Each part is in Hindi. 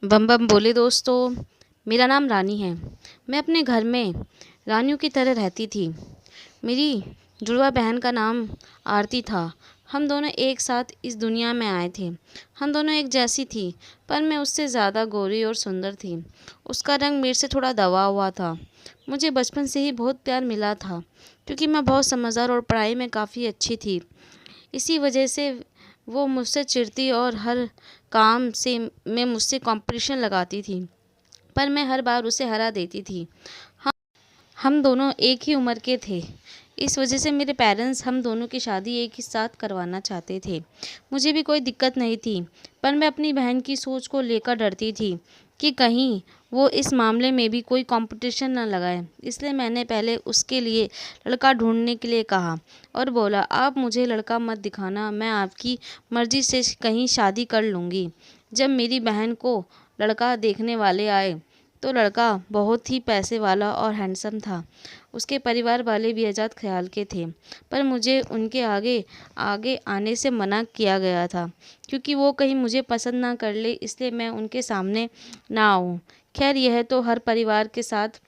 बम बम बोले दोस्तों। मेरा नाम रानी है। मैं अपने घर में रानियों की तरह रहती थी। मेरी जुड़वा बहन का नाम आरती था। हम दोनों एक साथ इस दुनिया में आए थे। हम दोनों एक जैसी थी, पर मैं उससे ज़्यादा गोरी और सुंदर थी। उसका रंग मेरे से थोड़ा दबा हुआ था। मुझे बचपन से ही बहुत प्यार मिला था, क्योंकि मैं बहुत समझदार और पढ़ाई में काफ़ी अच्छी थी। इसी वजह से वो मुझसे चिढ़ती और हर काम से में मुझसे कंपटीशन लगाती थी, पर मैं हर बार उसे हरा देती थी। हम दोनों एक ही उम्र के थे। इस वजह से मेरे पेरेंट्स हम दोनों की शादी एक ही साथ करवाना चाहते थे। मुझे भी कोई दिक्कत नहीं थी, पर मैं अपनी बहन की सोच को लेकर डरती थी कि कहीं वो इस मामले में भी कोई कंपटीशन न लगाए। इसलिए मैंने पहले उसके लिए लड़का ढूंढने के लिए कहा और बोला, आप मुझे लड़का मत दिखाना, मैं आपकी मर्ज़ी से कहीं शादी कर लूँगी। जब मेरी बहन को लड़का देखने वाले आए तो लड़का बहुत ही पैसे वाला और हैंडसम था। उसके परिवार वाले भी आज़ाद ख़्याल के थे, पर मुझे उनके आगे आगे आने से मना किया गया था, क्योंकि वो कहीं मुझे पसंद ना कर ले, इसलिए मैं उनके सामने ना आऊँ। खैर, यह तो हर परिवार के साथ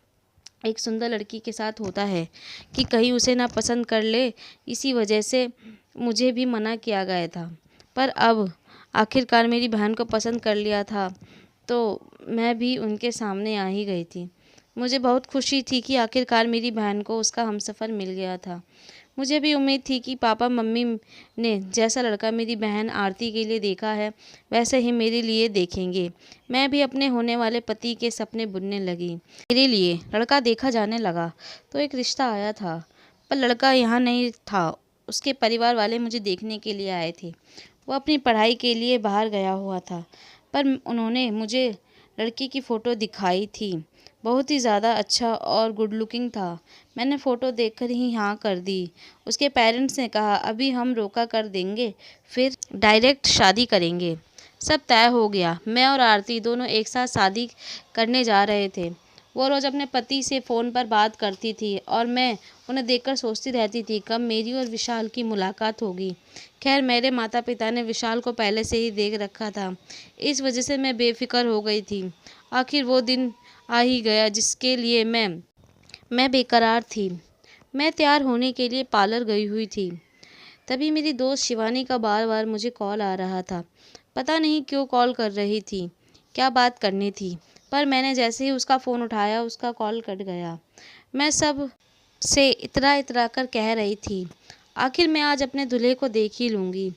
एक सुंदर लड़की के साथ होता है कि कहीं उसे ना पसंद कर ले। इसी वजह से मुझे भी मना किया गया था। पर अब आखिरकार मेरी बहन को पसंद कर लिया था, तो मैं भी उनके सामने आ ही गई थी। मुझे बहुत खुशी थी कि आखिरकार मेरी बहन को उसका हमसफ़र मिल गया था। मुझे भी उम्मीद थी कि पापा मम्मी ने जैसा लड़का मेरी बहन आरती के लिए देखा है, वैसे ही मेरे लिए देखेंगे। मैं भी अपने होने वाले पति के सपने बुनने लगी। मेरे लिए लड़का देखा जाने लगा तो एक रिश्ता आया था, पर लड़का यहाँ नहीं था। उसके परिवार वाले मुझे देखने के लिए आए थे। वो अपनी पढ़ाई के लिए बाहर गया हुआ था, पर उन्होंने मुझे लड़की की फ़ोटो दिखाई थी। बहुत ही ज़्यादा अच्छा और गुड लुकिंग था। मैंने फ़ोटो देखकर ही हाँ कर दी। उसके पेरेंट्स ने कहा, अभी हम रोका कर देंगे, फिर डायरेक्ट शादी करेंगे। सब तय हो गया। मैं और आरती दोनों एक साथ शादी करने जा रहे थे। वो रोज़ अपने पति से फ़ोन पर बात करती थी और मैं उन्हें देखकर सोचती रहती थी कब मेरी और विशाल की मुलाकात होगी। खैर, मेरे माता पिता ने विशाल को पहले से ही देख रखा था। इस वजह से मैं बेफिक्र हो गई थी। आखिर वो दिन आ ही गया जिसके लिए मैं बेकरार थी। मैं तैयार होने के लिए पार्लर गई हुई थी। तभी मेरी दोस्त शिवानी का बार बार मुझे कॉल आ रहा था। पता नहीं क्यों कॉल कर रही थी, क्या बात करनी थी, पर मैंने जैसे ही उसका फ़ोन उठाया उसका कॉल कट गया। मैं सब से इतरा इतरा कर कह रही थी, आखिर मैं आज अपने दूल्हे को देख ही लूँगी।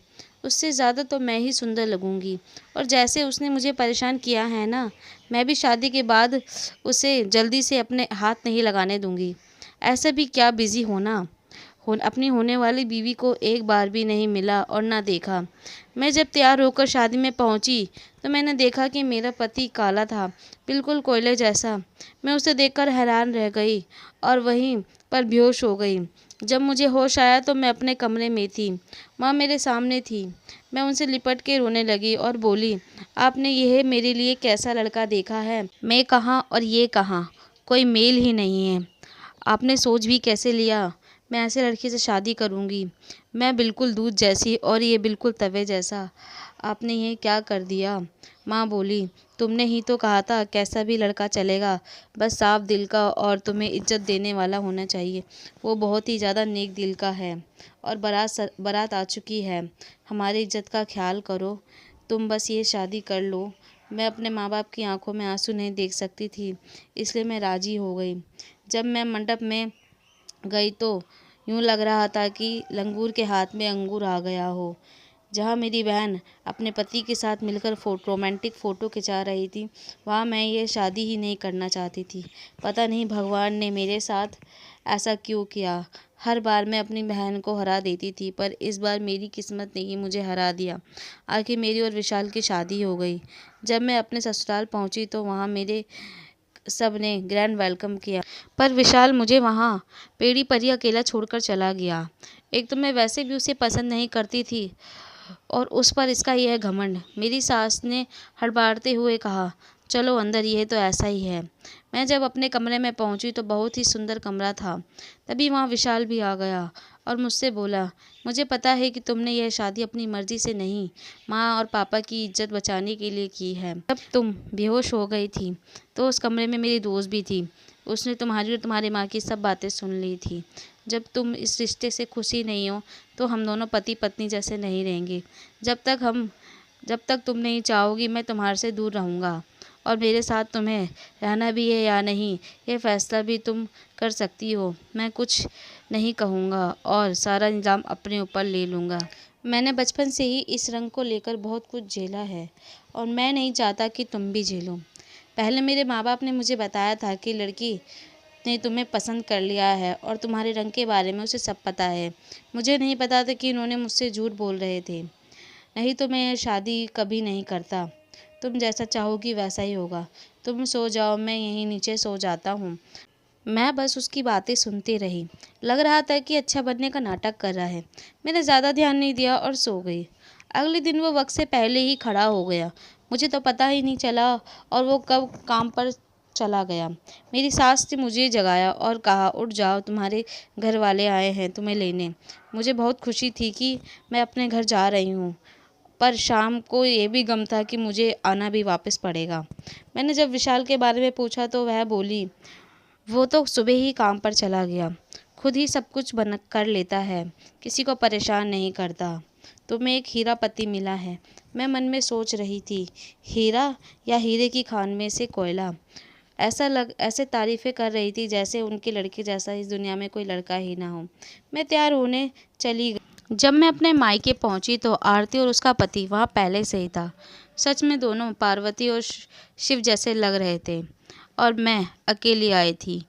उससे ज़्यादा तो मैं ही सुंदर लगूँगी, और जैसे उसने मुझे परेशान किया है ना, मैं भी शादी के बाद उसे जल्दी से अपने हाथ नहीं लगाने दूँगी। ऐसा भी क्या बिज़ी होना, अपनी होने वाली बीवी को एक बार भी नहीं मिला और ना देखा। मैं जब तैयार होकर शादी में पहुंची तो मैंने देखा कि मेरा पति काला था, बिल्कुल कोयले जैसा। मैं उसे देखकर हैरान रह गई और वहीं पर बेहोश हो गई। जब मुझे होश आया तो मैं अपने कमरे में थी। माँ मेरे सामने थी। मैं उनसे लिपट के रोने लगी और बोली, आपने यह मेरे लिए कैसा लड़का देखा है? मैं कहाँ और ये कहाँ, कोई मेल ही नहीं है। आपने सोच भी कैसे लिया मैं ऐसे लड़के से शादी करूंगी? मैं बिल्कुल दूध जैसी और ये बिल्कुल तवे जैसा। आपने ये क्या कर दिया? माँ बोली, तुमने ही तो कहा था कैसा भी लड़का चलेगा, बस साफ दिल का और तुम्हें इज्जत देने वाला होना चाहिए। वो बहुत ही ज़्यादा नेक दिल का है और बारात आ चुकी है। हमारी इज्जत का ख्याल करो। तुम बस ये शादी कर लो। मैं अपने माँ बाप की आंखों में आंसू नहीं देख सकती थी, इसलिए मैं राज़ी हो गई। जब मैं मंडप में गई तो यूँ लग रहा था कि लंगूर के हाथ में अंगूर आ गया हो। जहाँ मेरी बहन अपने पति के साथ मिलकर रोमांटिक फ़ोटो खिंचा रही थी, वहाँ मैं ये शादी ही नहीं करना चाहती थी। पता नहीं भगवान ने मेरे साथ ऐसा क्यों किया। हर बार मैं अपनी बहन को हरा देती थी, पर इस बार मेरी किस्मत ने ही मुझे हरा दिया। आखिर मेरी और विशाल की शादी हो गई। जब मैं अपने ससुराल पहुँची तो वहाँ मेरे सब ने ग्रैंड वेलकम किया, पर विशाल मुझे वहाँ पेड़ी पर ही अकेला छोड़कर चला गया। एक तो मैं वैसे भी उसे पसंद नहीं करती थी, और उस पर इसका यह घमंड। मेरी सास ने हड़बड़ाते हुए कहा, चलो अंदर, यह तो ऐसा ही है। मैं जब अपने कमरे में पहुंची तो बहुत ही सुंदर कमरा था। तभी वहाँ विशाल भी आ गया और मुझसे बोला, मुझे पता है कि तुमने यह शादी अपनी मर्जी से नहीं, माँ और पापा की इज्जत बचाने के लिए की है। जब तुम बेहोश हो गई थी तो उस कमरे में मेरी दोस्त भी थी। उसने तुम्हारी और तुम्हारी माँ की सब बातें सुन ली थी। जब तुम इस रिश्ते से खुशी नहीं हो तो हम दोनों पति पत्नी जैसे नहीं रहेंगे। जब तक तुम नहीं चाहोगी मैं तुम्हारे से दूर रहूँगा, और मेरे साथ तुम्हें रहना भी है या नहीं ये फैसला भी तुम कर सकती हो। मैं कुछ नहीं कहूँगा और सारा इल्ज़ाम अपने ऊपर ले लूँगा। मैंने बचपन से ही इस रंग को लेकर बहुत कुछ झेला है और मैं नहीं चाहता कि तुम भी झेलो। पहले मेरे माँ बाप ने मुझे बताया था कि लड़की ने तुम्हें पसंद कर लिया है और तुम्हारे रंग के बारे में उसे सब पता है। मुझे नहीं पता था कि इन्होंने मुझसे झूठ बोल रहे थे, नहीं तो मैं शादी कभी नहीं करता। तुम जैसा चाहोगी वैसा ही होगा। तुम सो जाओ, मैं यहीं नीचे सो जाता हूँ। मैं बस उसकी बातें सुनती रही। लग रहा था कि अच्छा बनने का नाटक कर रहा है। मैंने ज़्यादा ध्यान नहीं दिया और सो गई। अगले दिन वो वक्त से पहले ही खड़ा हो गया। मुझे तो पता ही नहीं चला और वो कब काम पर चला गया। मेरी सास ने मुझे जगाया और कहा, उठ जाओ, तुम्हारे घर वाले आए हैं तुम्हें लेने। मुझे बहुत खुशी थी कि मैं अपने घर जा रही हूँ, पर शाम को ये भी गम था कि मुझे आना भी वापस पड़ेगा। मैंने जब विशाल के बारे में पूछा तो वह बोली, वो तो सुबह ही काम पर चला गया, खुद ही सब कुछ बन कर लेता है, किसी को परेशान नहीं करता। तुम्हें एक हीरा पति मिला है। मैं मन में सोच रही थी, हीरा या हीरे की खान में से कोयला। ऐसे तारीफ़ें कर रही थी जैसे उनके लड़के जैसा इस दुनिया में कोई लड़का ही ना हो। मैं तैयार होने चली गई। जब मैं अपने मायके पहुंची तो आरती और उसका पति वहां पहले से ही था। सच में दोनों पार्वती और शिव जैसे लग रहे थे और मैं अकेली आई थी।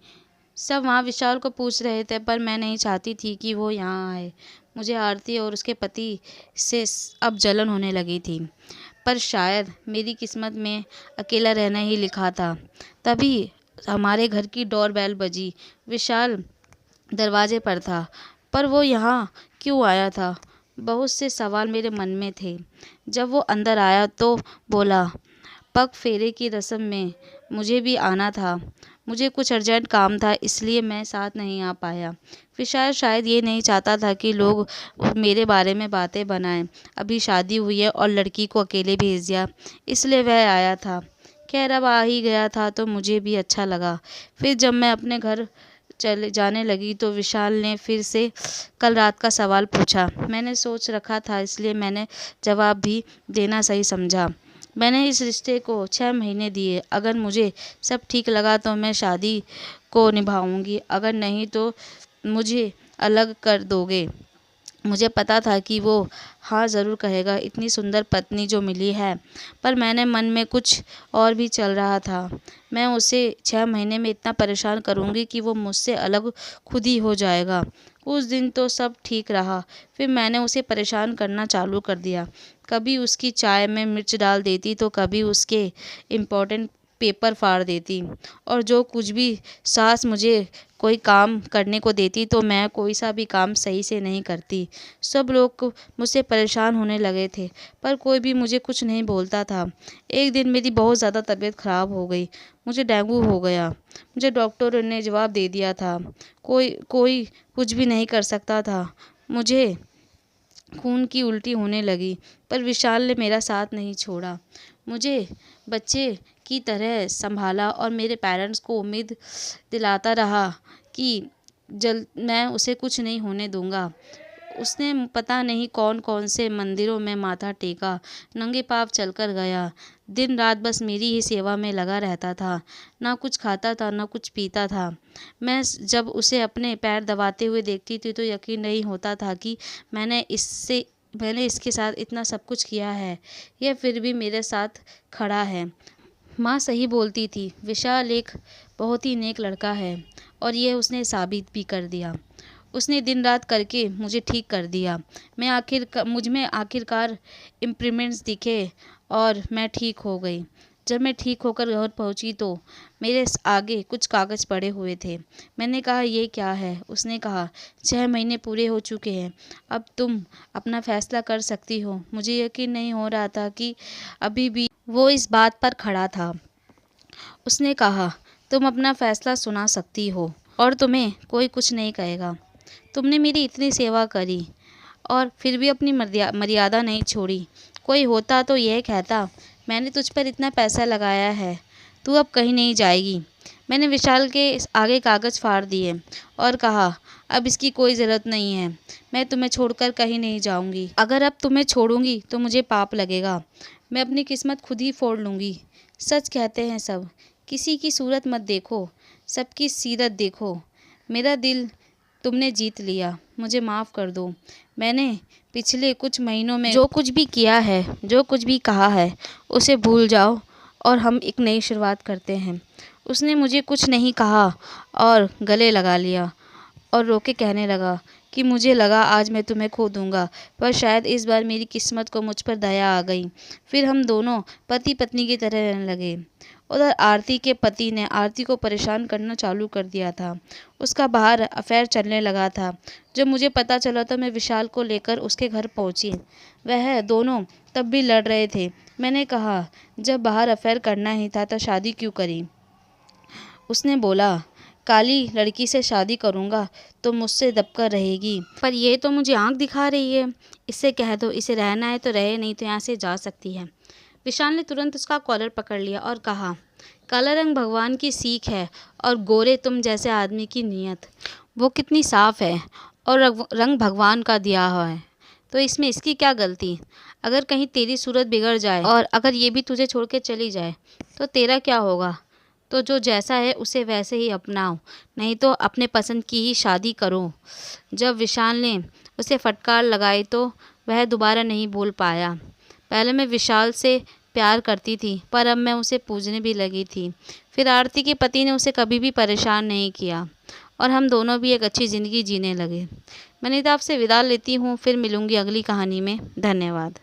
सब वहाँ विशाल को पूछ रहे थे पर मैं नहीं चाहती थी कि वो यहाँ आए। मुझे आरती और उसके पति से अब जलन होने लगी थी, पर शायद मेरी किस्मत में अकेला रहना ही लिखा था। तभी हमारे घर की डोरबेल बजी। विशाल दरवाजे पर था, पर वो यहाँ क्यों आया था? बहुत से सवाल मेरे मन में थे। जब वो अंदर आया तो बोला, पग फेरे की रस्म में मुझे भी आना था। मुझे कुछ अर्जेंट काम था इसलिए मैं साथ नहीं आ पाया। विशाल शायद ये नहीं चाहता था कि लोग मेरे बारे में बातें बनाएं। अभी शादी हुई है और लड़की को अकेले भेज दिया, इसलिए वह आया था। खैर अब आ ही गया था तो मुझे भी अच्छा लगा। फिर जब मैं अपने घर चले जाने लगी तो विशाल ने फिर से कल रात का सवाल पूछा। मैंने सोच रखा था इसलिए मैंने जवाब भी देना सही समझा। मैंने इस रिश्ते को 6 महीने दिए। अगर मुझे सब ठीक लगा तो मैं शादी को निभाऊंगी, अगर नहीं तो मुझे अलग कर दोगे। मुझे पता था कि वो हाँ ज़रूर कहेगा, इतनी सुंदर पत्नी जो मिली है, पर मैंने मन में कुछ और भी चल रहा था। मैं उसे 6 महीने में इतना परेशान करूँगी कि वो मुझसे अलग खुद ही हो जाएगा। कुछ दिन तो सब ठीक रहा, फिर मैंने उसे परेशान करना चालू कर दिया। कभी उसकी चाय में मिर्च डाल देती तो कभी उसके इम्पोर्टेंट पेपर फाड़ देती, और जो कुछ भी सास मुझे कोई काम करने को देती तो मैं कोई सा भी काम सही से नहीं करती। सब लोग मुझसे परेशान होने लगे थे, पर कोई भी मुझे कुछ नहीं बोलता था। एक दिन मेरी बहुत ज़्यादा तबीयत ख़राब हो गई। मुझे डेंगू हो गया। मुझे डॉक्टरों ने जवाब दे दिया था, कोई कोई कुछ भी नहीं कर सकता था। मुझे खून की उल्टी होने लगी, पर विशाल ने मेरा साथ नहीं छोड़ा। मुझे बच्चे की तरह संभाला और मेरे पेरेंट्स को उम्मीद दिलाता रहा कि जल्द मैं उसे कुछ नहीं होने दूंगा। उसने पता नहीं कौन कौन से मंदिरों में माथा टेका, नंगे पाँव चलकर गया। दिन रात बस मेरी ही सेवा में लगा रहता था। ना कुछ खाता था ना कुछ पीता था। जब उसे अपने पैर दबाते हुए देखती थी तो यकीन नहीं होता था कि मैंने इसके साथ इतना सब कुछ किया है, यह फिर भी मेरे साथ खड़ा है। माँ सही बोलती थी, विशाल एक बहुत ही नेक लड़का है, और ये उसने साबित भी कर दिया। उसने दिन रात करके मुझे ठीक कर दिया। मुझ में आखिरकार इम्प्रूवमेंट्स दिखे और मैं ठीक हो गई। जब मैं ठीक होकर घर पहुंची तो मेरे आगे कुछ कागज़ पड़े हुए थे। मैंने कहा, ये क्या है? उसने कहा, 6 महीने पूरे हो चुके हैं, अब तुम अपना फैसला कर सकती हो। मुझे यकीन नहीं हो रहा था कि अभी भी वो इस बात पर खड़ा था। उसने कहा, तुम अपना फैसला सुना सकती हो और तुम्हें कोई कुछ नहीं कहेगा। तुमने मेरी इतनी सेवा करी और फिर भी अपनी मर्यादा नहीं छोड़ी। कोई होता तो यह कहता, मैंने तुझ पर इतना पैसा लगाया है, तू अब कहीं नहीं जाएगी। मैंने विशाल के आगे कागज़ फाड़ दिए और कहा, अब इसकी कोई ज़रूरत नहीं है, मैं तुम्हें छोड़कर कहीं नहीं जाऊंगी। अगर अब तुम्हें छोड़ूंगी तो मुझे पाप लगेगा, मैं अपनी किस्मत खुद ही फोड़ लूँगी। सच कहते हैं सब, किसी की सूरत मत देखो, सबकी सीरत देखो। मेरा दिल तुमने जीत लिया, मुझे माफ़ कर दो। मैंने पिछले कुछ महीनों में जो कुछ भी किया है, जो कुछ भी कहा है, उसे भूल जाओ और हम एक नई शुरुआत करते हैं। उसने मुझे कुछ नहीं कहा और गले लगा लिया और रो के कहने लगा कि मुझे लगा आज मैं तुम्हें खो दूंगा, पर शायद इस बार मेरी किस्मत को मुझ पर दया आ गई। फिर हम दोनों पति पत्नी की तरह रहने लगे। उधर आरती के पति ने आरती को परेशान करना चालू कर दिया था। उसका बाहर अफेयर चलने लगा था। जब मुझे पता चला तो मैं विशाल को लेकर उसके घर पहुंची। वह दोनों तब भी लड़ रहे थे। मैंने कहा, जब बाहर अफेयर करना ही था तो शादी क्यों करी? उसने बोला, काली लड़की से शादी करूँगा तो मुझसे दबकर रहेगी, पर ये तो मुझे आंख दिखा रही है। इससे कह दो इसे रहना है तो रहे, नहीं तो यहाँ से जा सकती है। विशाल ने तुरंत उसका कॉलर पकड़ लिया और कहा, काला रंग भगवान की सीख है और गोरे तुम जैसे आदमी की नीयत। वो कितनी साफ है और रंग भगवान का दिया हुआ है, तो इसमें इसकी क्या गलती? अगर कहीं तेरी सूरत बिगड़ जाए और अगर ये भी तुझे छोड़ के चली जाए तो तेरा क्या होगा? तो जो जैसा है उसे वैसे ही अपनाओ, नहीं तो अपने पसंद की ही शादी करो। जब विशाल ने उसे फटकार लगाई तो वह दोबारा नहीं बोल पाया। पहले मैं विशाल से प्यार करती थी, पर अब मैं उसे पूजने भी लगी थी। फिर आरती के पति ने उसे कभी भी परेशान नहीं किया और हम दोनों भी एक अच्छी ज़िंदगी जीने लगे। मैं नीता आपसे विदा लेती हूँ, फिर मिलूँगी अगली कहानी में। धन्यवाद।